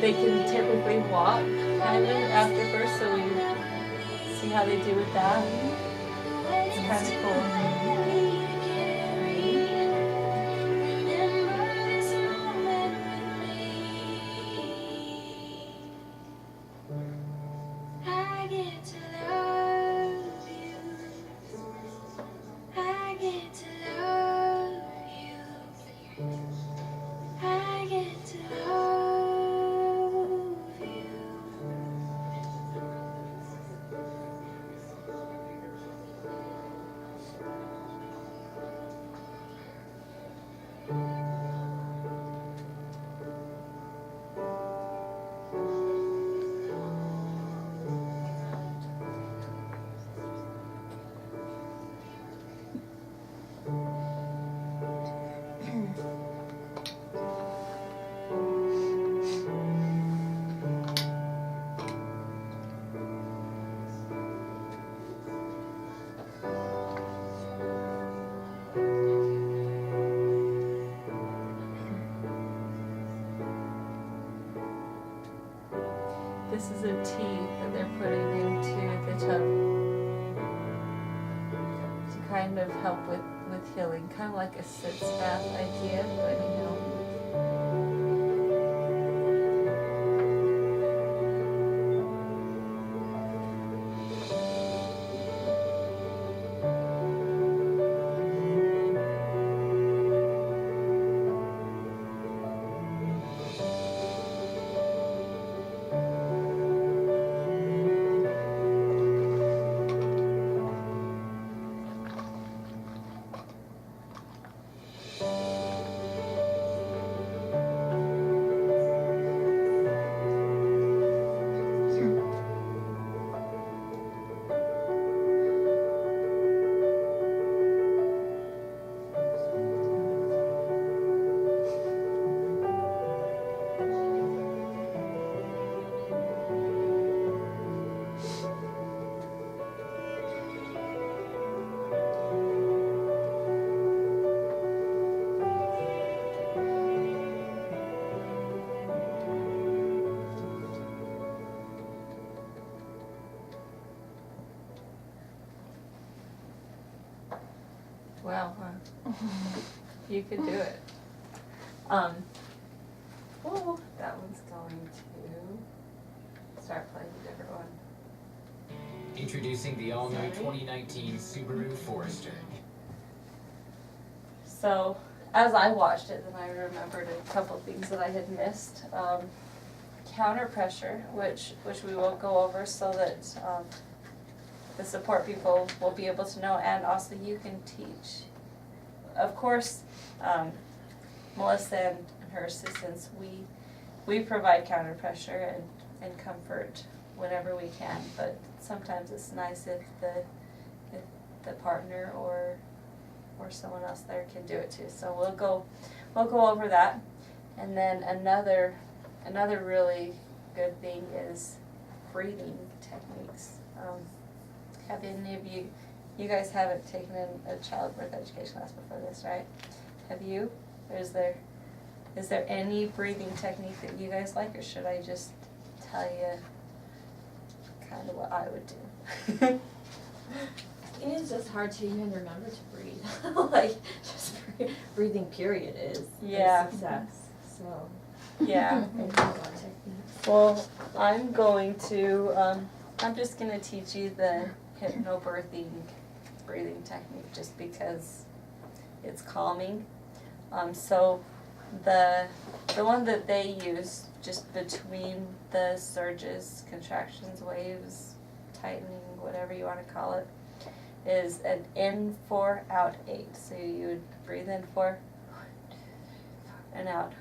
they can typically walk kind of after birth, so we see how they do with that. It's kind of cool. This is a tea that they're putting into the tub to kind of help with healing, kind of like a sitz bath idea, but you know. Wow, you could do it. Oh, that one's going to start playing a different one. Introducing the all-new 2019 Subaru Forester. So, as I watched it, then I remembered a couple things that I had missed. Counter pressure, which we will go over so that the support people will be able to know, and also you can teach. Of course, Melissa and her assistants, we provide counter pressure and comfort whenever we can, but sometimes it's nice if the partner or someone else there can do it too. So we'll go over that. And then another really good thing is breathing techniques. Have any of you guys haven't taken a childbirth education class before this, right? Have you? Or is there any breathing technique that you guys like, or should I just tell you kind of what I would do? It is just hard to even remember to breathe. Like, just breathing period is a success. So, yeah. Well, I'm just going to teach you the hypnobirthing breathing technique just because it's calming. So the one that they use just between the surges, contractions, waves, tightening, whatever you want to call it, is an in 4, out 8. So you would breathe in 4, 1, 2, 3, 4, and out 1,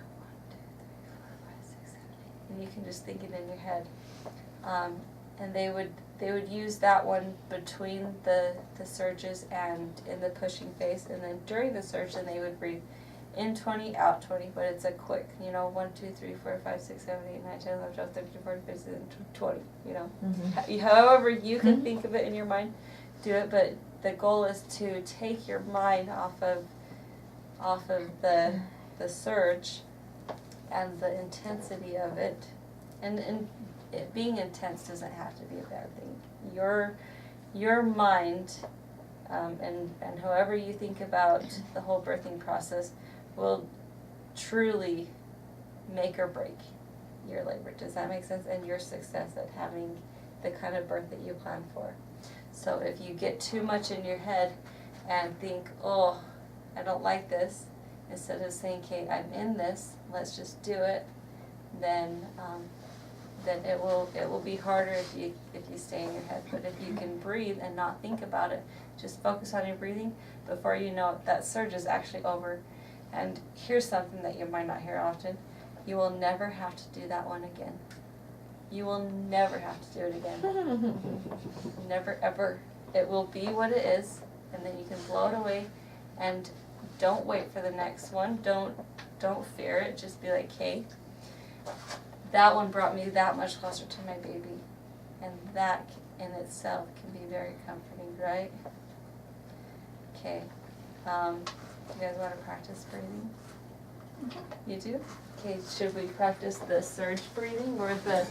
2, 3, 4, 5, 6, 7, 8. And you can just think it in your head. And they would use that one between the surges and in the pushing phase, and then during the surge, then they would breathe in 20, out 20, but it's a quick, 1, 2, 3, 4, 5, 6, 7, 8, 9, 10, 11, 12, 13, 14, 15, 16, 20, However you can think of it in your mind, do it, but the goal is to take your mind off of the surge and the intensity of it, and it being intense doesn't have to be a bad thing. Your mind, and however you think about the whole birthing process will truly make or break your labor. Does that make sense? And your success at having the kind of birth that you plan for. So if you get too much in your head and think, oh, I don't like this, instead of saying, okay, I'm in this, let's just do it, then it will be harder if you stay in your head. But if you can breathe and not think about it, just focus on your breathing, before you know it, that surge is actually over. And here's something that you might not hear often: you will never have to do that one again. You will never have to do it again. Never ever. It will be what it is, and then you can blow it away. And don't wait for the next one. Don't fear it. Just be like, hey, that one brought me that much closer to my baby, and that in itself can be very comforting, right? Okay. You guys want to practice breathing? You do? Okay. Should we practice the surge breathing or the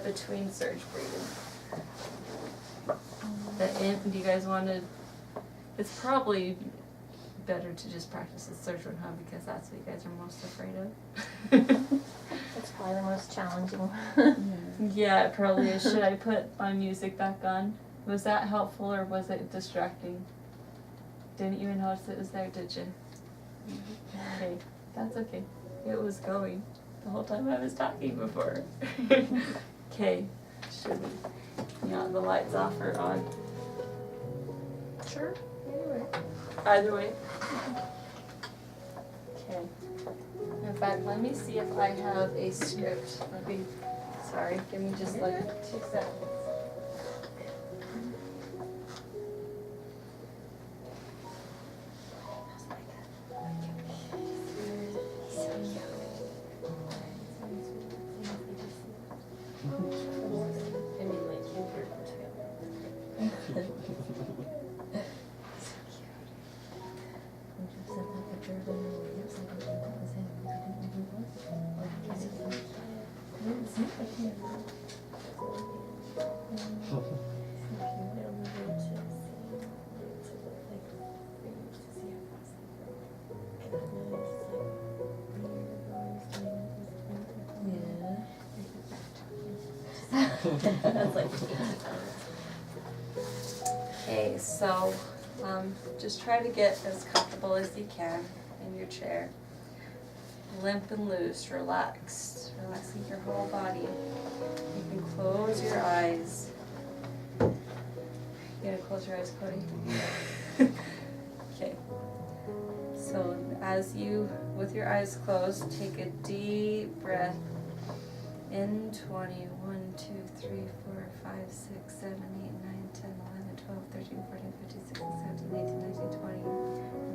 between surge breathing? Do you guys want to? It's probably better to just practice the surge one, huh? Because that's what you guys are most afraid of. That's probably the most challenging one. Yeah, it probably is. Should I put my music back on? Was that helpful or was it distracting? Didn't you even notice it was there, did you? Okay, that's okay. It was going the whole time I was talking before. Okay, should we? You want the lights off or on? Sure. Anyway. Either way. Okay. In fact, let me see if I have a script. Sorry, give me just like 2 seconds. That's like Okay, so just try to get as comfortable as you can in your chair. Limp and loose, relaxed, relaxing your whole body. You can close your eyes. You gonna close your eyes, Cody? Okay. So as you, with your eyes closed, take a deep breath. In 20, 1, 2, 3, 4, 5, 6, 7, 8, 9, 10, 11, 12, 13, 14, 15, 16, 17, 18, 19, 20.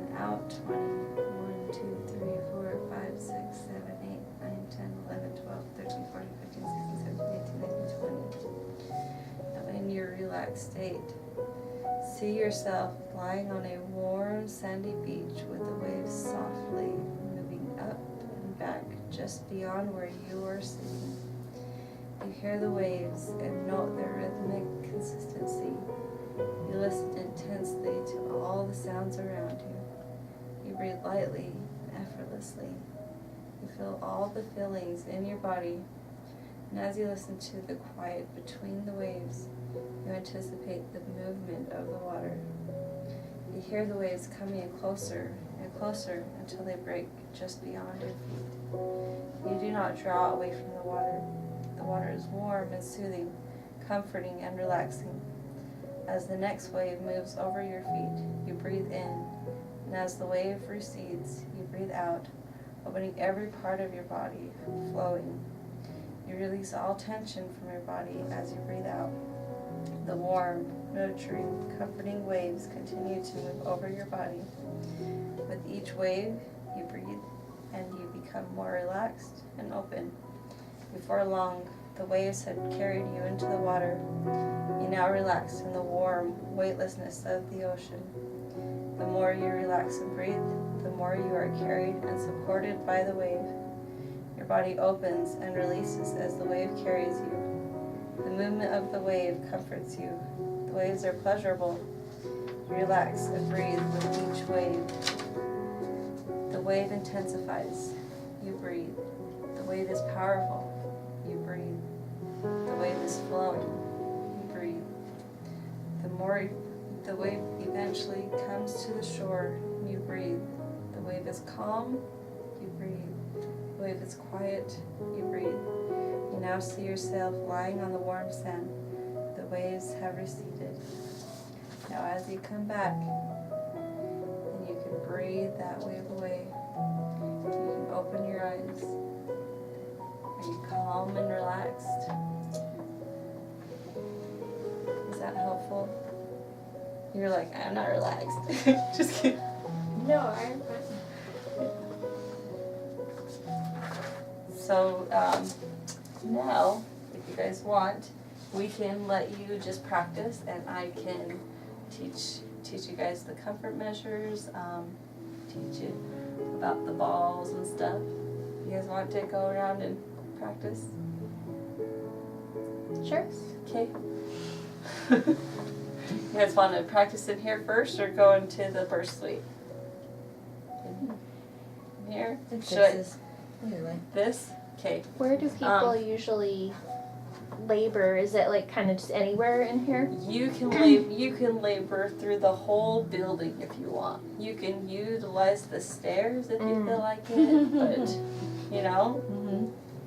And out 20, 1, 2, 3, 4, 5, 6, 7, 8, 9, 10, 11, 12, 13, 14, 15, 16, 17, 18, 19, 20. Now in your relaxed state, see yourself lying on a warm sandy beach with the waves softly moving up and back just beyond where you are sitting. You hear the waves and note their rhythmic consistency. You listen intensely to all the sounds around you. You breathe lightly and effortlessly. You feel all the feelings in your body. And as you listen to the quiet between the waves, you anticipate the movement of the water. You hear the waves coming in closer and closer until they break just beyond your feet. You do not draw away from the water. The water is warm and soothing, comforting and relaxing. As the next wave moves over your feet, you breathe in, and as the wave recedes, you breathe out, opening every part of your body, flowing. You release all tension from your body as you breathe out. The warm, nurturing, comforting waves continue to move over your body. With each wave, you breathe and you become more relaxed and open. Before long, the waves had carried you into the water. You now relax in the warm weightlessness of the ocean. The more you relax and breathe, the more you are carried and supported by the wave. Your body opens and releases as the wave carries you. The movement of the wave comforts you. The waves are pleasurable. Relax and breathe with each wave. The wave intensifies. You breathe. The wave is powerful. You breathe. The wave is flowing. You breathe. The wave eventually comes to the shore. You breathe. The wave is calm. You breathe. The wave is quiet. You breathe. You now see yourself lying on the warm sand. The waves have receded. Now as you come back, and you can breathe that wave away, you can open your eyes. Are you calm and relaxed? Is that helpful? You're like, I'm not relaxed. Just kidding. No, I'm fine. So now, if you guys want, we can let you just practice, and I can teach you guys the comfort measures, teach you about the balls and stuff. You guys want to go around and practice? Sure. Okay. You guys want to practice in here first, or go into the burst suite? In here? Either way. This? Okay. Where do people usually labor? Is it like kind of just anywhere in here? You can labor through the whole building if you want. You can utilize the stairs if you feel like it, but you know,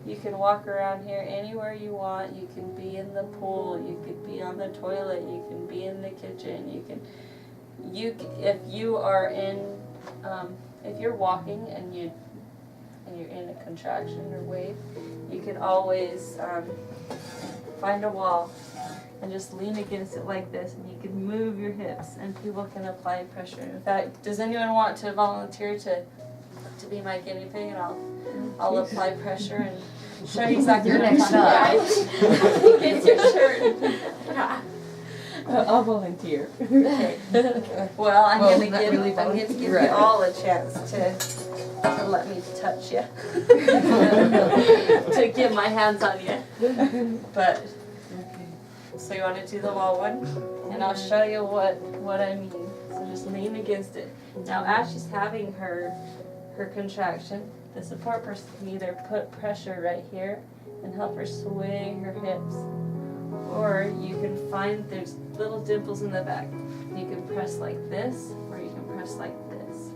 you can walk around here anywhere you want. You can be in the pool. You could be on the toilet. You can be in the kitchen. If you are in, if you're walking and you're in a contraction or wave, you can always find a wall and just lean against it like this, and you can move your hips, and people can apply pressure. In fact, does anyone want to volunteer to be my guinea pig, and I'll apply pressure and show you exactly what I'm talking about. It's your shirt. I'll volunteer. Okay. Well, I'm gonna give really you all a chance to let me touch you, to get my hands on you. But so you want to do the wall one, and I'll show you what I mean. So just lean against it. Now, as she's having her contraction, the support person can either put pressure right here and help her sway her hips, or you can find there's little dimples in the back. You can press like this, or you can press like this,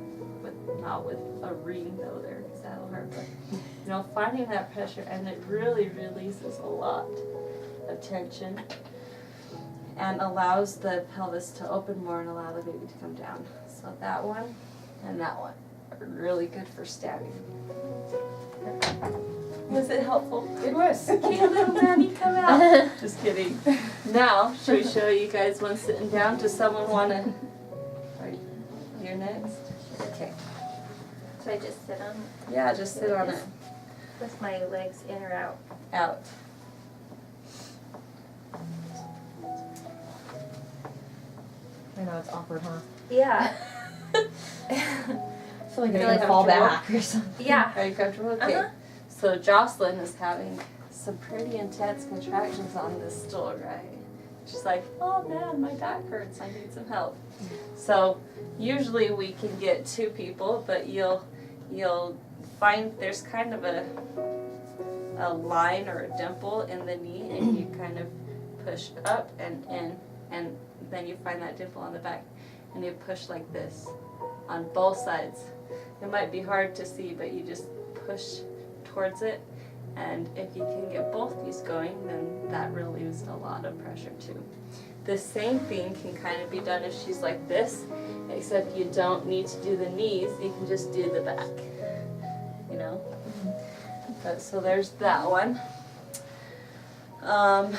not with a ring though there, because that'll hurt. But you know, finding that pressure, and it really releases a lot of tension and allows the pelvis to open more and allow the baby to come down. So that one and that one are really good for standing. Was it helpful? It was. Okay, little Manny, come out. Just kidding. Now, should we show you guys one sitting down? Does someone want to? You're next? Okay. So I just sit on Yeah, just sit on it. with my legs in or out. Out. I know it's awkward, huh? Yeah. I feel like Are I'm you gonna fall comfortable? back or something. Yeah. Are you comfortable? Okay. Uh-huh. So Jocelyn is having some pretty intense contractions on this stool, right? She's like, oh man, my back hurts, I need some help. So usually we can get two people, but you'll find there's kind of a line or a dimple in the knee, and you kind of push up and in, and then you find that dimple on the back, and you push like this on both sides. It might be hard to see, but you just push towards it, and if you can get both these going, then that relieves a lot of pressure too. The same thing can kind of be done if she's like this, except you don't need to do the knees, you can just do the back, you know? But, so there's that one. And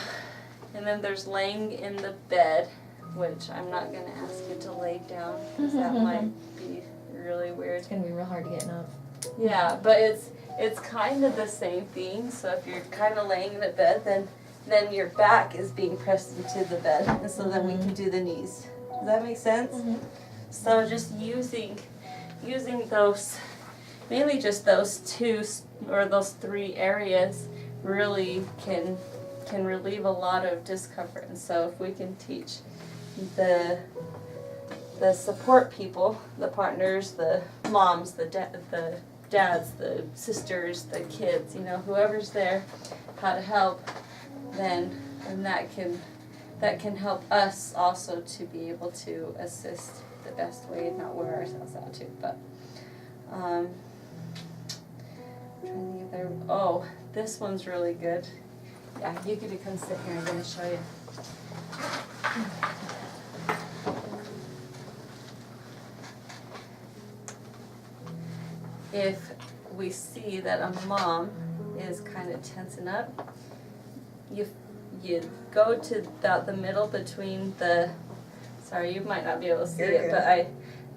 then there's laying in the bed, which I'm not going to ask you to lay down, because that might be really weird. It's gonna be real hard to get up. Yeah, but it's kind of the same thing. So if you're kind of laying in the bed, then your back is being pressed into the bed, and so then we can do the knees. Does that make sense? So just using those mainly just those two or those three areas really can relieve a lot of discomfort. And so if we can teach the support people, the partners, the moms, the dads, the sisters, the kids, you know, whoever's there, how to help, then that can help us also to be able to assist the best way and not wear ourselves out too. But I'm trying to think if there. Oh, this one's really good. Yeah, you get to come sit here. I'm going to show you. If we see that a mom is kind of tensing up, you go to about the middle between the, sorry, you might not be able to see it, but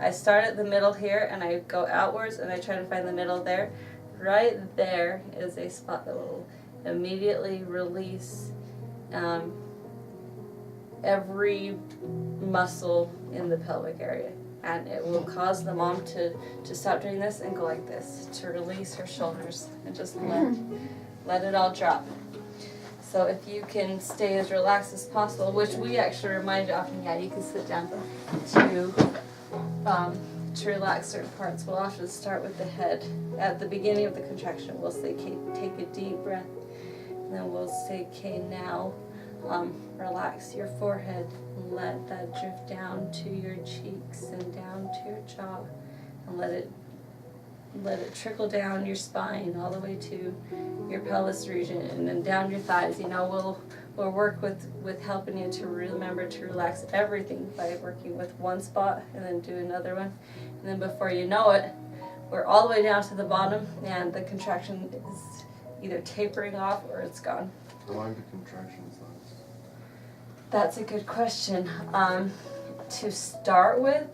I start at the middle here and I go outwards and I try to find the middle there. Right there is a spot that will immediately release every muscle in the pelvic area. And it will cause the mom to stop doing this and go like this, to release her shoulders and just let it all drop. So if you can stay as relaxed as possible, which we actually remind you often, yeah, you can sit down to relax certain parts. We'll often start with the head. At the beginning of the contraction, we'll say, okay, take a deep breath. And then we'll say, okay, now relax your forehead and let that drift down to your cheeks and down to your jaw, and let it trickle down your spine all the way to your pelvis region and then down your thighs. You know, we'll work with helping you to remember to relax everything by working with one spot and then do another one, and then before you know it, we're all the way down to the bottom and the contraction is either tapering off or it's gone. How long do contractions last? That's a good question. To start with,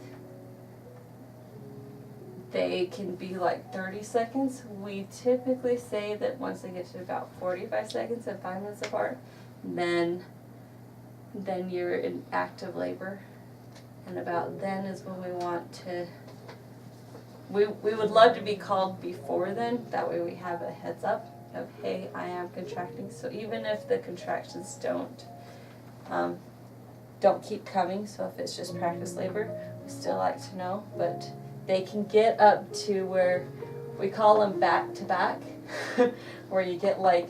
they can be like 30 seconds. We typically say that once they get to about 45 seconds and 5 minutes apart, then you're in active labor. And about then is when we want to, we would love to be called before then. That way we have a heads up of, hey, I am contracting. So even if the contractions don't keep coming, so if it's just practice labor, we still like to know, but they can get up to where we call them back to back, where you get like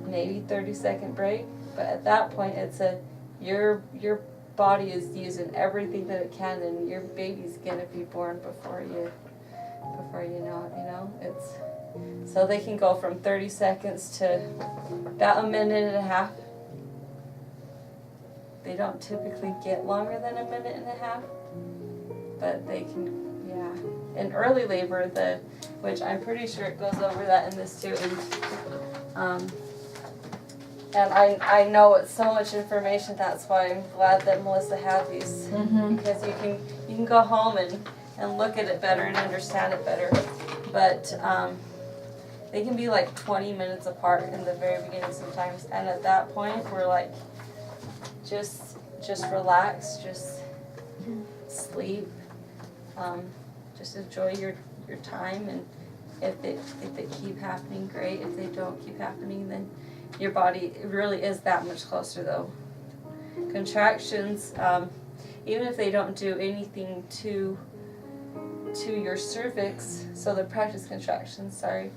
maybe 30-second break, but at that point it's your body is using everything that it can and your baby's gonna be born before you know it, you know? So they can go from 30 seconds to about a minute and a half. They don't typically get longer than a minute and a half, but they can, yeah. In early labor, which I'm pretty sure it goes over that in this too, and I know it's so much information. That's why I'm glad that Melissa had these, because you can go home and look at it better and understand it better. But they can be like 20 minutes apart in the very beginning sometimes, and at that point we're like, just relax, just sleep, just enjoy your time, and if they keep happening, great. If they don't keep happening, then your body really is that much closer though. Contractions, even if they don't do anything to your cervix, so the practice contractions, sorry,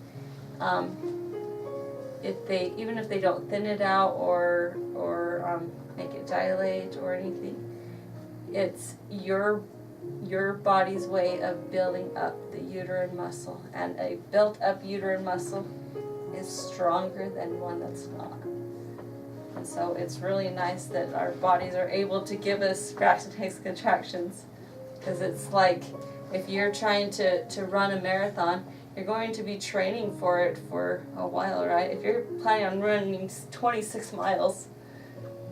even if they don't thin it out or make it dilate or anything, it's your body's way of building up the uterine muscle, and a built up uterine muscle is stronger than one that's not. And so it's really nice that our bodies are able to give us practice contractions, because it's like if you're trying to run a marathon, you're going to be training for it for a while, right? If you're planning on running 26 miles,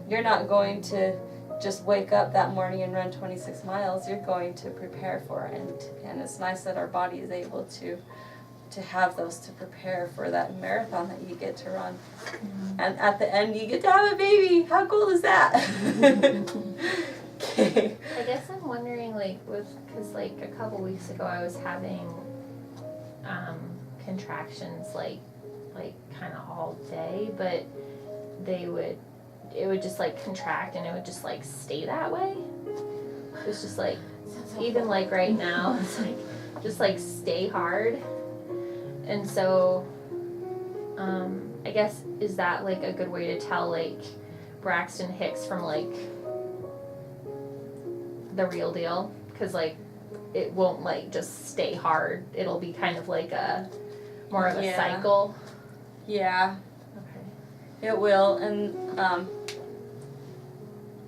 you're not going to just wake up that morning and run 26 miles. You're going to prepare for it, and it's nice that our body is able to have those to prepare for that marathon that you get to run. And at the end you get to have a baby. How cool is that? Okay. I guess I'm wondering, like, because like a couple weeks ago I was having contractions like kind of all day, but it would just like contract and it would just like stay that way. It's just like, even like right now, it's like just like stay hard. And so I guess, is that like a good way to tell like Braxton Hicks from like the real deal? Because like it won't like just stay hard. It'll be kind of like a more of a cycle. Yeah, Okay. it will. And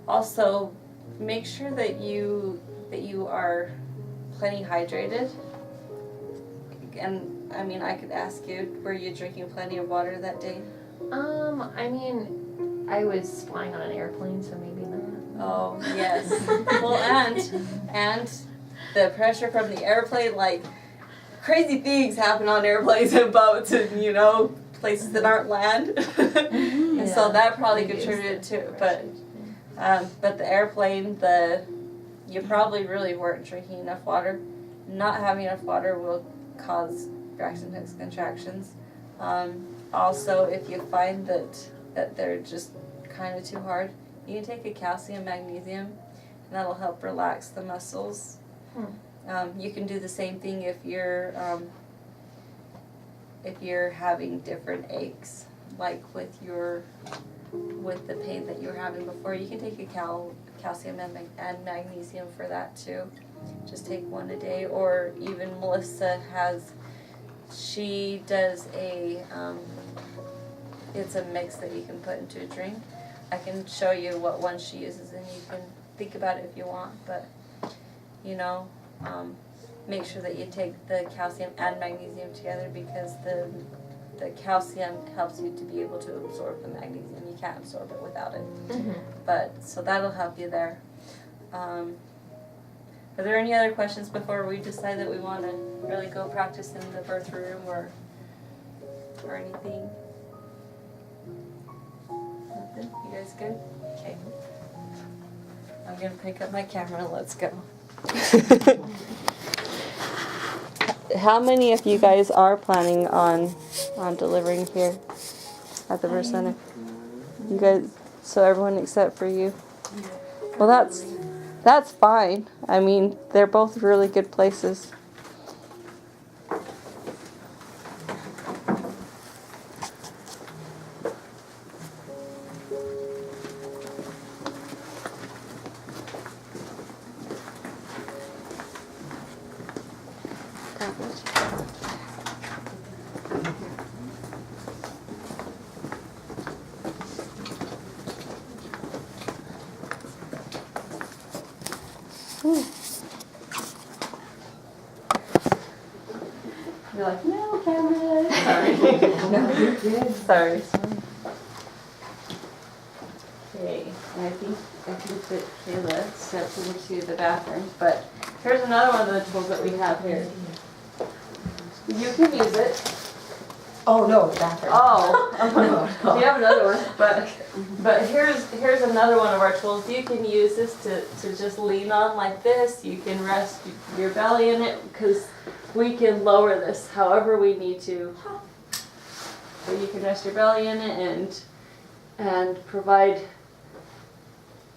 also make sure that you are plenty hydrated. And I mean, I could ask you, were you drinking plenty of water that day? I mean, I was flying on an airplane, so maybe not. Oh, yes. Well, and the pressure from the airplane, like, crazy things happen on airplanes and boats and, you know, places that aren't land. And so that probably contributed to it. But the airplane, you probably really weren't drinking enough water. Not having enough water will cause Braxton Hicks contractions. Also, if you find that they're just kind of too hard, you can take a calcium magnesium, and that'll help relax the muscles. You can do the same thing if you're having different aches, like with the pain that you were having before. You can take a calcium and magnesium for that too. Just take one a day, or even Melissa she does it's a mix that you can put into a drink. I can show you what one she uses and you can think about it if you want, but you know, make sure that you take the calcium and magnesium together, because the calcium helps you to be able to absorb the magnesium. You can't absorb it without it. But so that'll help you there. Are there any other questions before we decide that we want to really go practice in the birth room or anything? Nothing? You guys good? Okay. I'm going to pick up my camera and let's go. How many of you guys are planning on delivering here at the birth center? You guys, so everyone except for you? Well, that's fine. I mean, they're both really good places. You're like, no, camera. Sorry. No, you're good. Sorry. Okay, and I think that Kayla stepped into the bathroom, but here's another one of the tools that we have here. You can use it. Oh, no, bathroom. Oh, No. we have another one, but here's another one of our tools. You can use this to just lean on like this. You can rest your belly in it, because we can lower this however we need to. So you can rest your belly in it and provide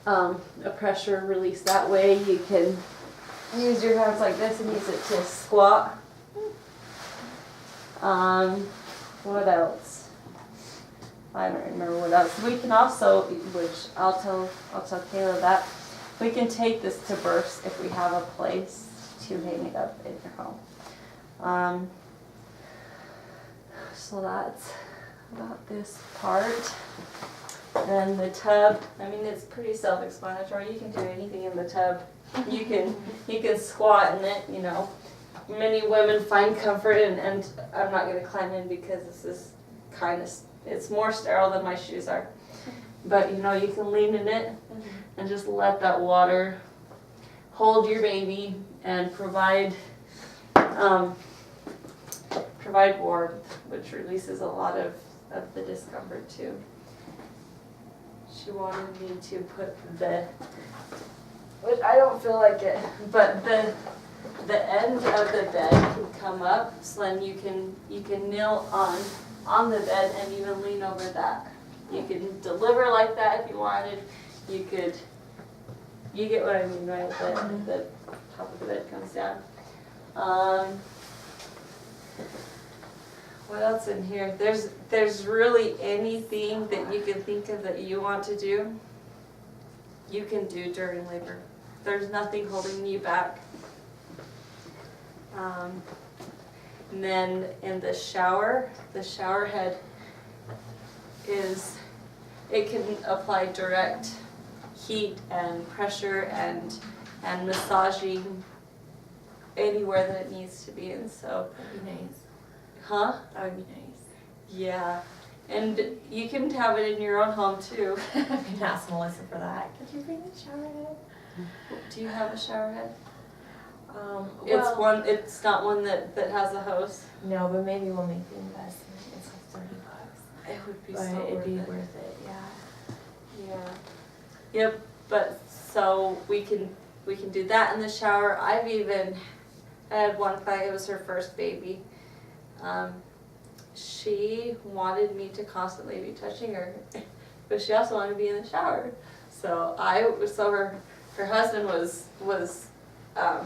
a pressure release that way. You can use your hands like this and use it to squat. What else? I don't remember what else. We can also, which I'll tell Kayla that, we can take this to births if we have a place to hang it up in your home. So that's about this part. Then the tub, I mean, it's pretty self-explanatory. You can do anything in the tub. You can squat in it, you know. Many women find comfort, and I'm not going to climb in because this is kind of, it's more sterile than my shoes are. But, you know, you can lean in it and just let that water hold your baby and provide warmth, which releases a lot of the discomfort too. She wanted me to put which I don't feel like it, but the end of the bed can come up, so then you can kneel on the bed and even lean over that. You can deliver like that if you wanted. You get what I mean, right? The top of the bed comes down. What else in here? There's really anything that you can think of that you want to do, you can do during labor. There's nothing holding you back. And then in the shower head it can apply direct heat and pressure and massaging anywhere that it needs to be. And so, That'd be nice. huh? That would be nice. Yeah. And you can have it in your own home too. I can ask Melissa for that. Could you bring the shower head? Do you have a shower head? Well, It's not one that has a hose. no, but maybe we'll make the investment. It's like $30. It would be But so it'd worth be it. worth it, yeah. Yeah. Yep, but so we can do that in the shower. I had one client, it was her first baby. She wanted me to constantly be touching her, but she also wanted to be in the shower. So her husband was up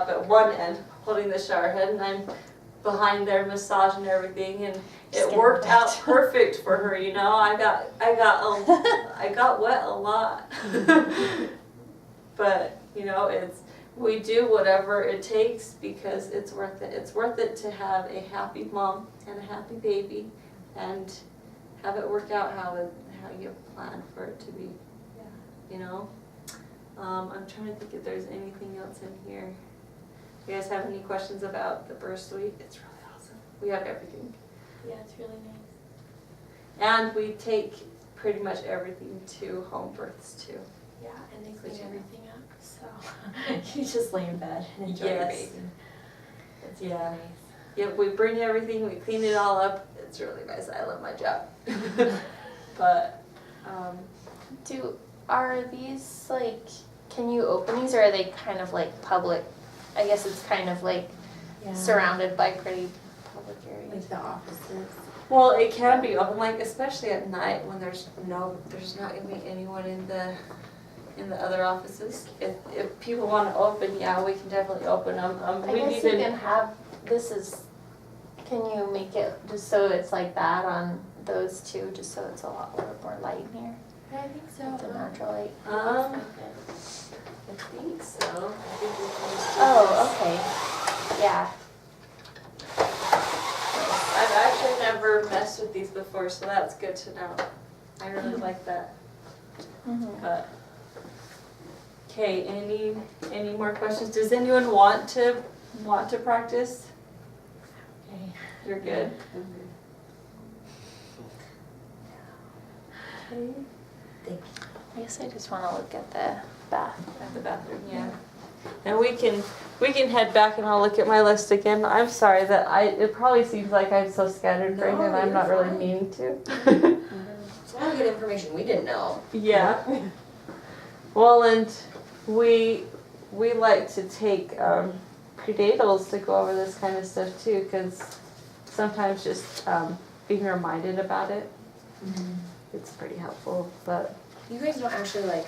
at one end holding the shower head, and I'm behind there massaging everything, and it worked out perfect for her. You know, I got wet a lot, but you know, we do whatever it takes because it's worth it. It's worth it to have a happy mom and a happy baby, and have it work out how you plan for it to be. You know, I'm trying to think if there's anything else in here. You guys have any questions about the birth suite? It's really awesome. We have everything. Yeah, it's really nice. And we take pretty much everything to home births too. Yeah, and they clean Yeah. everything up, so you just lay in bed and enjoy your Yes. baby. It's really Yeah. nice. Yep, we bring everything, we clean it all up. It's really nice. I love my job. But, Are these like, can you open these, or are they kind of like public? I guess it's kind of like Yeah. surrounded by pretty public areas. Like the offices. well, it can be open, like especially at night when there's not gonna be anyone in the other offices. If people want to open, yeah, we can definitely open them. I guess you can have, can you make it just so it's like that on those two, just so it's a lot more light in here? I think so. It's a natural light. I think so. I think we can just do Oh, this. okay. Yeah. I've actually never messed with these before, so that's good to know. I really like that. But okay, any more questions? Does anyone want to practice? Okay. You're good. Okay. I guess I just want to look at the bath. At the bathroom, yeah. And we can head back and I'll look at my list again. I'm sorry that it probably seems like I'm so scattered brained and I'm you're not really fine. meaning to. It's a lot of good information we didn't know. Yeah. Well, and we like to take prenatals to go over this kind of stuff too, because sometimes just being reminded about it, it's pretty helpful. But You guys don't actually like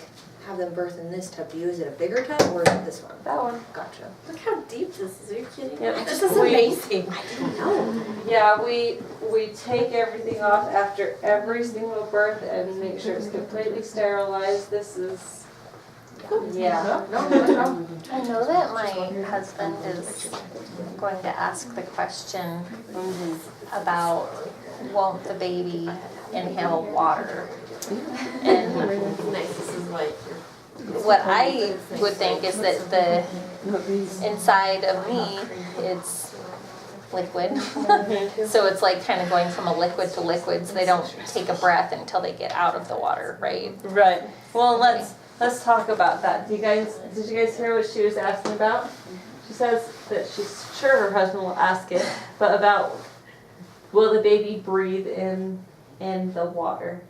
have them birth in this tub. Do you use it a bigger tub or is it this one? that one, Gotcha. Look how deep this is. Are you kidding? Yep. This is We- amazing. I didn't know. yeah, we take everything off after every single birth and make sure it's completely sterilized. This is, yeah. No problem. I know that my husband is going to ask the question about won't the baby inhale water? And Nice. This is like what I would think is that the inside of me, it's liquid. So it's like kind of going from a liquid to liquid, so they don't take a breath until they get out of the water, right? Right. Well, let's talk about that. Did you guys hear what she was asking about? She says that she's sure her husband will ask it, but about will the baby breathe in the water?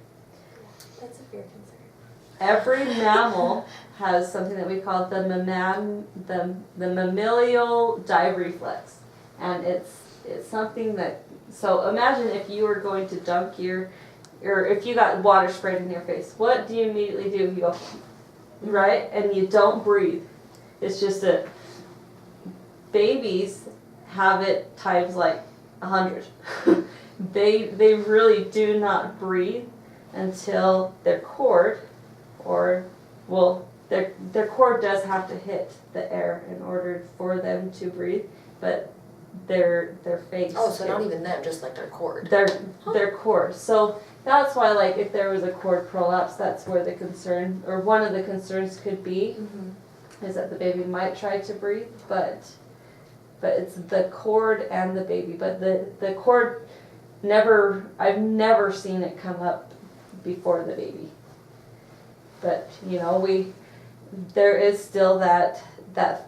that's a fair concern. every mammal has something that we call the mammalial dive reflex, and it's something that. So imagine if you were going to dunk or if you got water sprayed in your face. What do you immediately do? You go, right, and you don't breathe. It's just a. Babies have it times like 100. They really do not breathe until their cord, their cord does have to hit the air in order for them to breathe, but their face. Oh, so not even them, just like their cord. Their cord. So that's why, like, if there was a cord prolapse, that's where the concern, or one of the concerns could be, is that the baby might try to breathe, but it's the cord and the baby. But the cord I've never seen it come up before the baby. But, you know, there is still that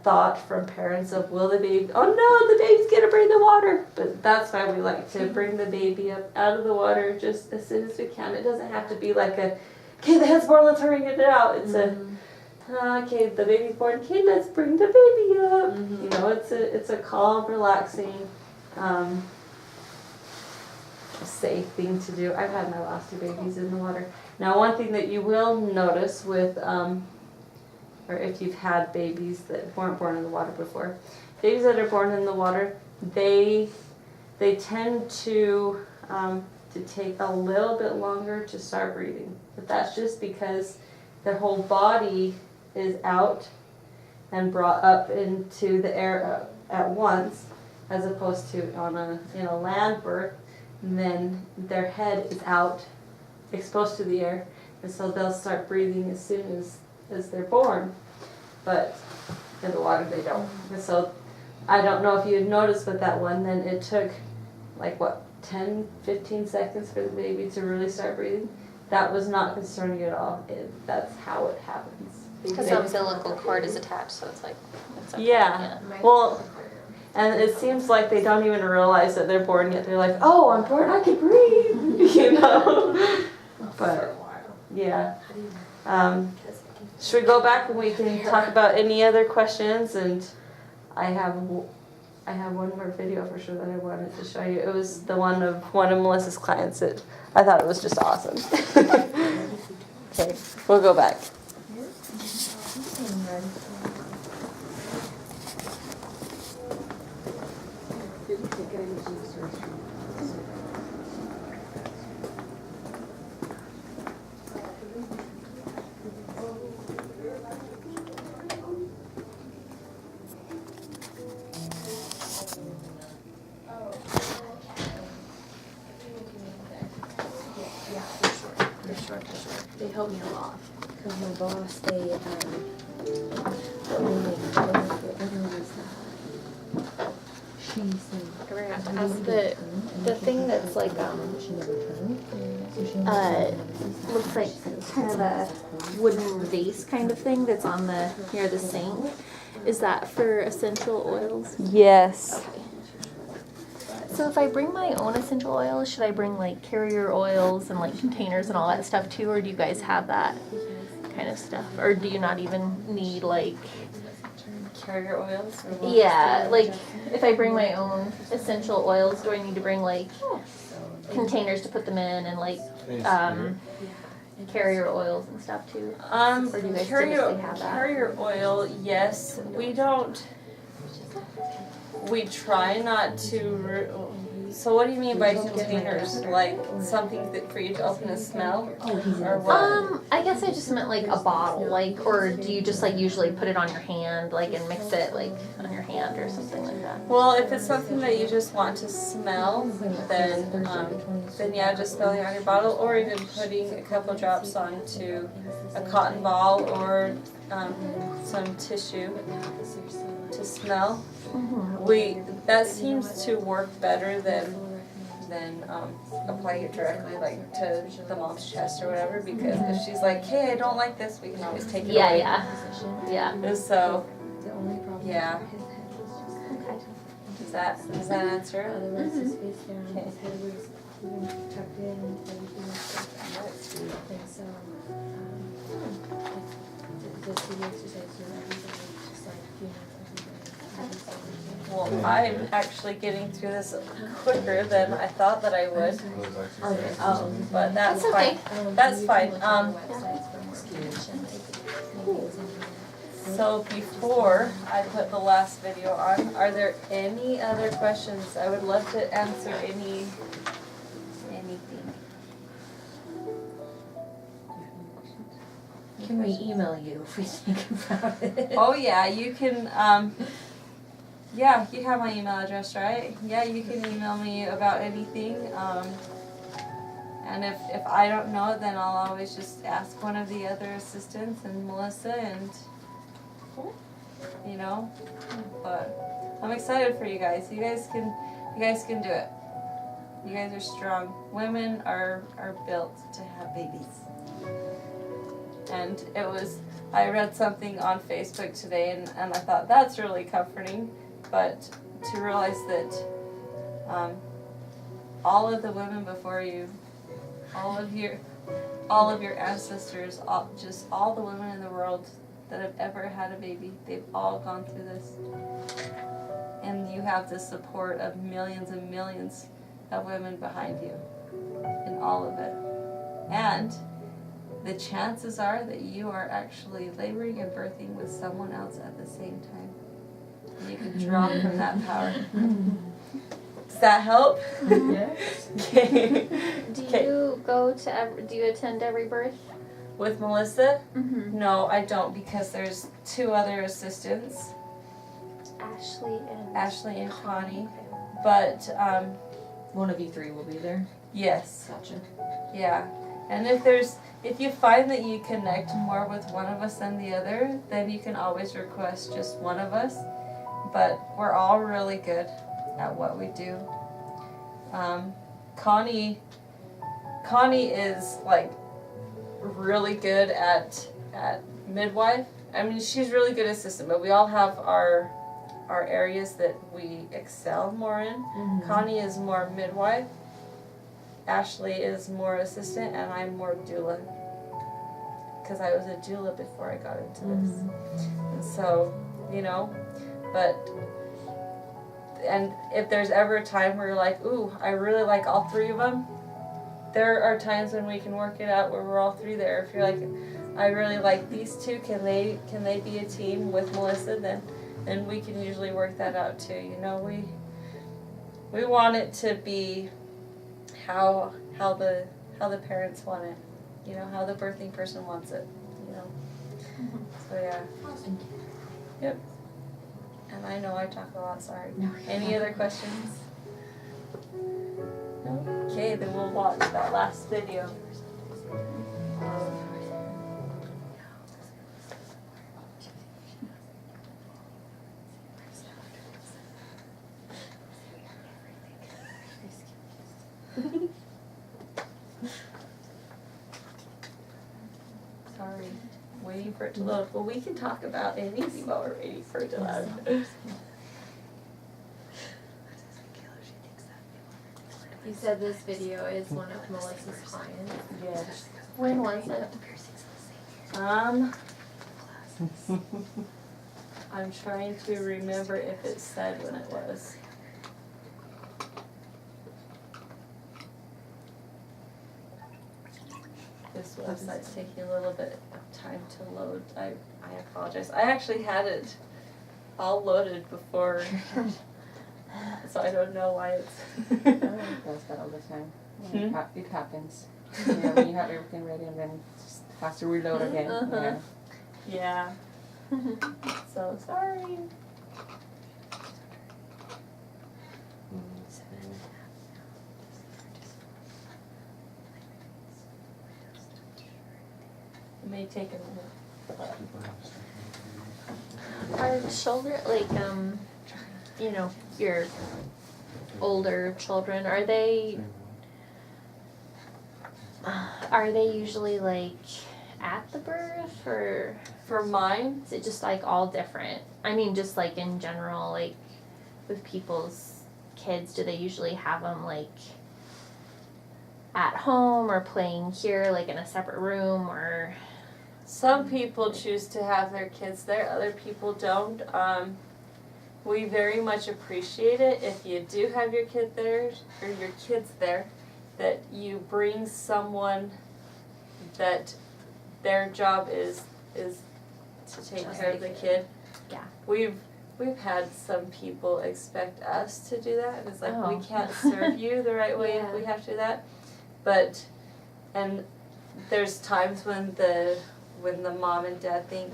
thought from parents of, will the baby, oh no, the baby's gonna bring the water. But that's why we like to bring the baby up out of the water just as soon as we can. It doesn't have to be like okay, the head's born, let's hurry and get it out. It's okay, the baby's born, okay, let's bring the baby up. You know, it's a calm, relaxing, safe thing to do. I've had my last 2 babies in the water. Now, one thing that you will notice with, or if you've had babies that weren't born in the water before, babies that are born in the water, they tend to take a little bit longer to start breathing. But that's just because their whole body is out and brought up into the air at once, as opposed to in a land birth. And then their head is out, exposed to the air, and so they'll start breathing as soon as they're born. But in the water they don't. And so I don't know if you had noticed with that one, then it took 10, 15 seconds for the baby to really start breathing. That was not concerning at all. That's how it happens. Because the umbilical cord is attached, so it's like. Yeah. Well, and it seems like they don't even realize that they're born yet. They're like, oh, I'm born, I can breathe, you know. But yeah. Should we go back and we can talk about any other questions? And I have one more video for sure that I wanted to show you. It was the one of Melissa's clients. I thought it was just awesome. Okay, we'll go back. They helped me a lot. Because my boss, they she said I forgot to ask the thing that's like she never turned. So she looks like kind of a wooden vase kind of thing that's on near the sink. Is that for essential oils? Yes. Okay. So if I bring my own essential oils, should I bring like carrier oils and like containers and all that stuff too, or do you guys have that kind of stuff, or do you not even need like Carrier oils? Or what? yeah, like if I bring my own essential oils, do I need to bring like containers to put them in and like carrier oils and stuff too? Or do you guys typically have that? Carrier oil, yes. We don't. We try not to. So what do you mean by containers? Like something that for you to open and smell, or what? I guess I just meant like a bottle, like, or do you just like usually put it on your hand, like, and mix it like on your hand or something like that? Well, if it's something that you just want to smell, then yeah, just smelling on your bottle, or even putting a couple drops onto a cotton ball or some tissue to smell. That seems to work better than applying it directly like to the mom's chest or whatever, because if she's like, hey, I don't like this, we can always take it away. Yeah. And so, yeah. Okay. Does that answer it? Otherwise, his face down, his head was even tucked in and everything like that. And so, I'm actually getting through this quicker than I thought that I would, Okay, but that's That's okay. fine. That's fine. Websites for more information. So before I put the last video on, are there any other questions? I would love to answer anything. Can we email you if we think about it? Oh yeah, you can, yeah, you have my email address, right? Yeah, you can email me about anything, and if I don't know it, then I'll always just ask one of the other assistants and Melissa and, you know, but I'm excited for you guys. You guys can do it. You guys are strong. Women are built to have babies. And I read something on Facebook today and I thought that's really comforting, but to realize that all of the women before you, all of your ancestors, all the women in the world that have ever had a baby, they've all gone through this. And you have the support of millions and millions of women behind you in all of it. And the chances are that you are actually laboring and birthing with someone else at the same time. And you can draw from that power. Does that help? Yes. Okay. Do Okay. you go to do you attend every birth? With Melissa? Mm-hmm. No, I don't, because there's two other assistants, Ashley and Connie. But One of you three will be there. yes, Gotcha. yeah. And if you find that you connect more with one of us than the other, then you can always request just one of us. But we're all really good at what we do. Connie is like really good at midwife. I mean, she's really good assistant, but we all have our areas that we excel more in. Mm-hmm. Connie is more midwife. Ashley is more assistant, and I'm more doula. Because I was a doula before I got into this. And so, you know, and if there's ever a time where you're like, ooh, I really like all three of them, there are times when we can work it out where we're all three there. If you're like, I really like these two, can they be a team with Melissa, then we can usually work that out too. You know, we want it to be how the parents want it, you know, how the birthing person wants it, you know. So yeah. Awesome. Yep. And I know I talk a lot, sorry. No. Any other questions? No? Okay, then we'll watch that last video. Sorry, waiting for it to load. Well, we can talk about anything while we're waiting for it to load. You said this video is one of Melissa's clients. Yes. When was it? I'm trying to remember if it said when it was. This website's taking a little bit of time to load. I apologize. I actually had it all loaded before, so I don't know why it's. Does that all the time. It happens. Yeah, when you have everything ready and then just has to reload again. Uh-huh. Yeah. Yeah. So sorry. It may take a minute. Are children like you know, your older children, are they usually like at the birth, or For mine, is it just like all different? I mean, just like in general, like with people's kids, do they usually have them like at home or playing here, like in a separate room, or? some people choose to have their kids there, other people don't. we very much appreciate it if you do have your kid there, or your kids there, that you bring someone that their job is to take Just care of the take kid. Yeah. We've had some people expect us to do that, and it's like, Oh. we can't serve you the right way if Yeah. we have to do that. But, and there's times when the mom and dad think,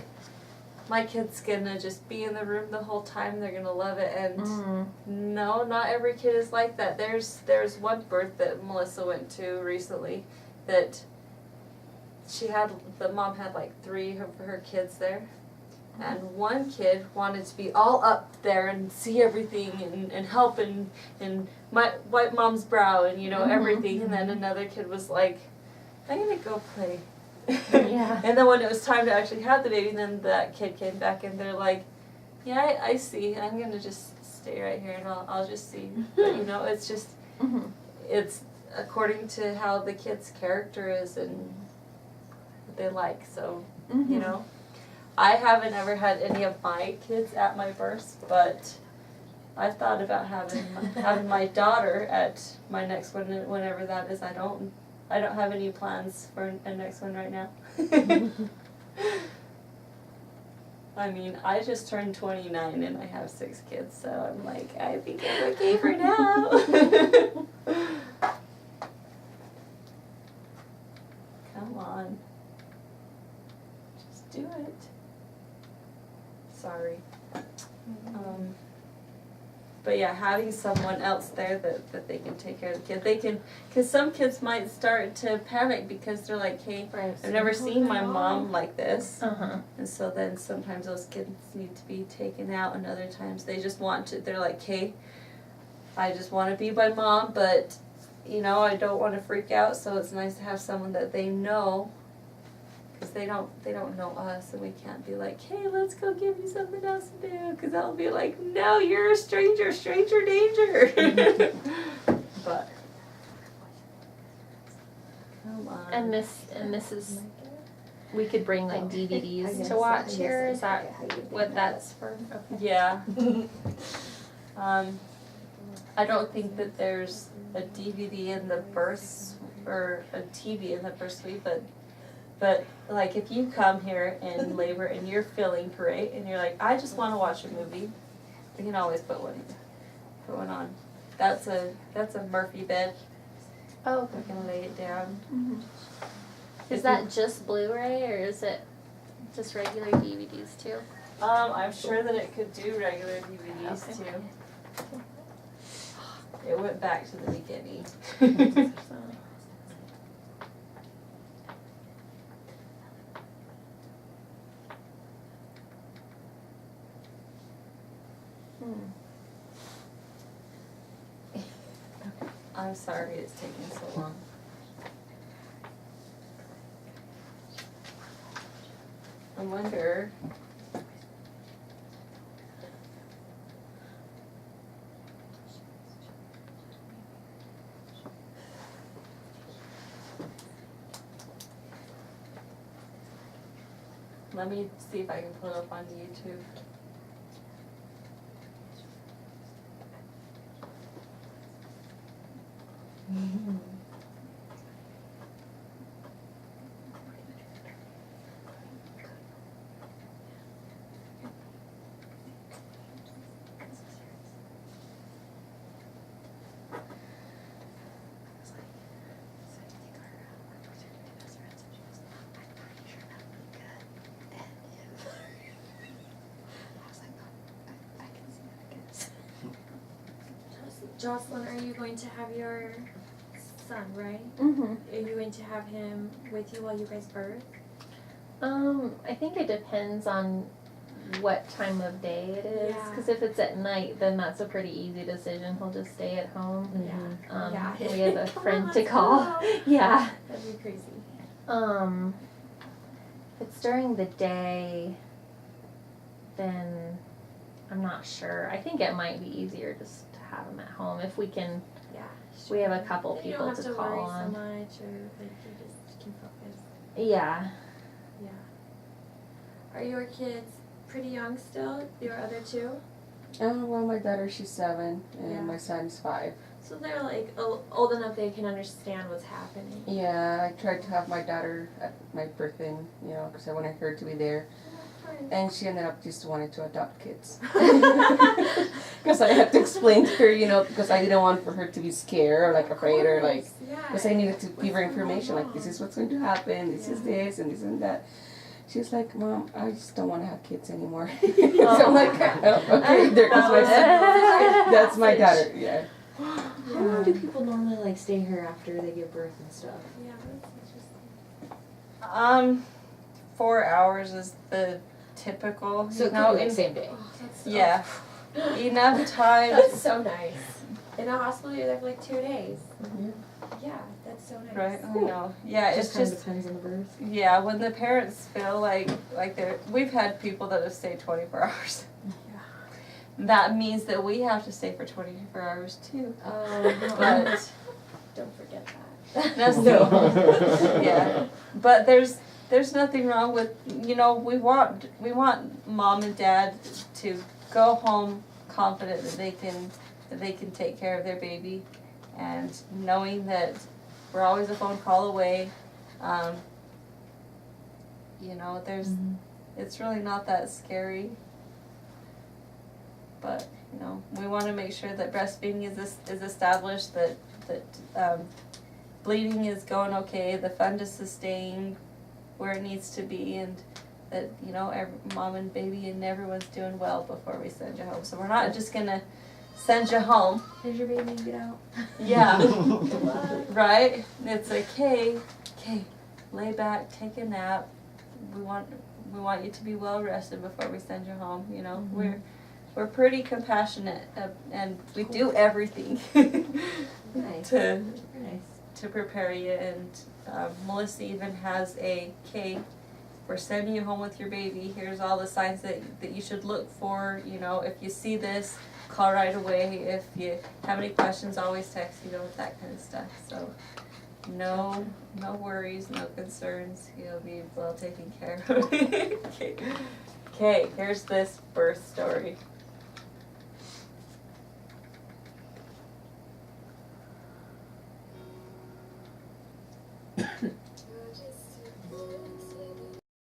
my kid's gonna just be in the room the whole time, they're gonna love it, and no, not every kid is like that. There's one birth that Melissa went to recently that the mom had like 3 of her kids there. And one kid wanted to be all up there and see everything and help and wipe mom's brow and everything. And then another kid was like, I'm gonna go play. Yeah. And then when it was time to actually have the baby, then that kid came back and they're like, yeah, I see. I'm gonna just stay right here and I'll just see. But it's just, it's according to how the kid's character is and what they like. So, I haven't ever had any of my kids at my births, but I thought about having my daughter at my next one, whenever that is. I don't have any plans for a next one right now. I mean, I just turned 29 and I have 6 kids, so I'm like, I think I'm okay for now. Come on. Just do it. Sorry. But yeah, having someone else there that they can take care of the kid. Because some kids might start to panic because they're like, hey, I've never seen my mom like this. And so then sometimes those kids need to be taken out, and other times they just want to, they're like, hey, I just want to be my mom, but I don't want to freak out, so it's nice to have someone that they know. Because they don't know us, and we can't be like, hey, let's go give you something else to do, because that'll be like, no, you're a stranger danger. But come on. And Mrs. We could bring like DVDs to watch here. Is that what that's for? Okay. Yeah. I don't think that there's a DVD in the birth or a TV in the birth suite, but like if you come here in labor and you're feeling great and you're like, I just want to watch a movie, you can always put one on. That's a Murphy bed. Oh, We can lay it down. is that just Blu-ray or is it just regular DVDs too? I'm sure that it could do regular DVDs Okay. too. It went back to the beginning. I'm sorry it's taking so long. I wonder. Let me see if I can pull it up on YouTube. Jocelyn, are you going to have your son, right? Are you going to have him with you while you guys birth? I think it depends on what time of day it is. Yeah. Because if it's at night, then that's a pretty easy decision. He'll just stay at home. Yeah. We have a Come friend on, to let's call. go. Yeah. That'd be crazy. If it's during the day, then I'm not sure. I think it might be easier just to have him at home if we can. Yeah. We have a couple Then you people don't have to to call worry on. so much, or like you just can focus. Yeah. Yeah. Are your kids pretty young still? Your other two? Well, my daughter, she's 7, and Yeah. my son's 5. So they're like old enough they can understand what's happening. Yeah, I tried to have my daughter at my birthday, because I wanted her to be there. And she ended up just wanting to adopt kids. Because I had to explain to her, because I didn't want for her to be scared or like afraid or like, because I needed to give her information like this is what's going to happen, this is this and this and that. She was like, Mom, I just don't want to have kids anymore. So I'm like, oh, okay, there goes my son. That's my daughter, yeah. How long do people normally like stay here after they give birth and stuff? Yeah, that's interesting. 4 hours is the typical. So it No, could be like in- same day. Oh, that's so, yeah, enough time. That's so nice. In a hospital, you're there for like 2 days. Mhm. Yeah, that's so nice. Right, I know. Yeah, It it's just kind just of depends on the birth. yeah. When the parents feel like they're, we've had people that have stayed 24 hours. That means that we have to stay for 24 hours too. But Don't forget that. that's yeah. But there's nothing wrong with, we want mom and dad to go home confident that they can take care of their baby, and knowing that we're always a phone call away. There's it's really not that scary. But we want to make sure that breastfeeding is established, that bleeding is going okay, the fundus is staying where it needs to be, and that mom and baby and everyone's doing well before we send you home. So we're not just gonna send you home. There's your baby, get out. Yeah. Right? It's like, hey, lay back, take a nap. We want you to be well rested before we send you home. We're pretty compassionate, and we do everything Nice. to Very nice. to prepare you. And Melissa even has we're sending you home with your baby. Here's all the signs that you should look for. If you see this, call right away. If you have any questions, always text. That kind of stuff. So no worries, no concerns. You'll be well taken care of. Okay, here's this birth story.